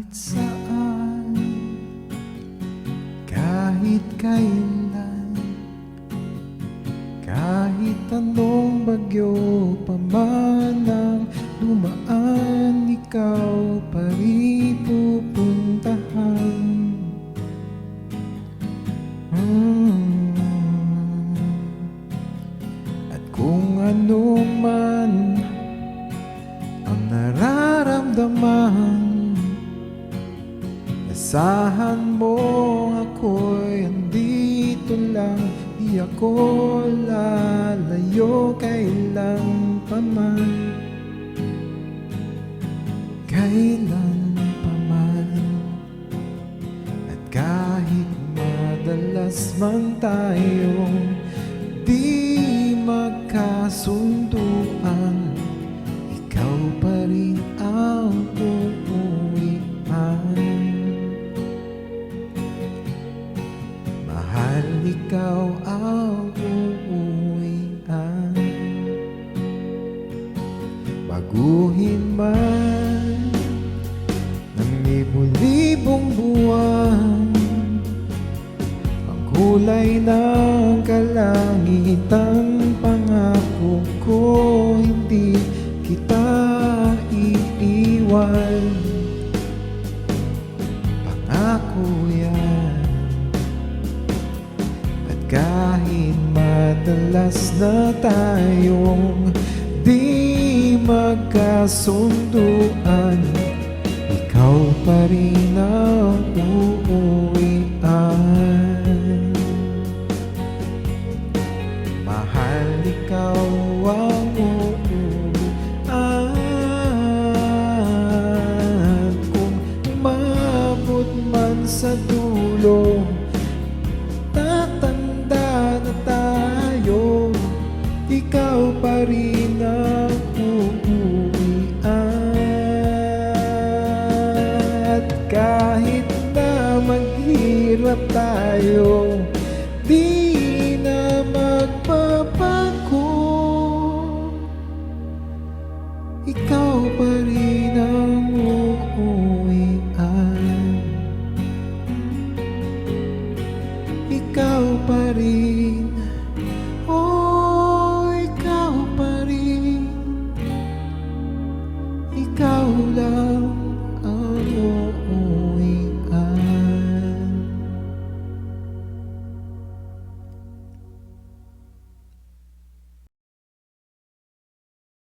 kahit saan, kahit kailan, kahit anong bagyo pa man ang dumaan, ikaw pa rin pupuntahan. At kung ano man ang nararamdaman, asahan mo ako'y andito lang. Di ako lalayo kailan pa man, kailan pa man. At kahit madalas man tayong di magkasunduan, ikaw pa rin ang uuwian. Mahal, ikaw ang uuwian. Baguhin man ng libo-libong buwan ang kulay ng kalangitan, pangako ko hindi kita iiwan. Pangako yan. At kahit madalas na tayong di magkasunduan, ikaw pa rin ang uuwian. Mahal, ikaw ang uuwian. Kung umabot man sa dulo, tatanda na tayo, ikaw pa rin ang uuwian. At kahit na maghirap tayo,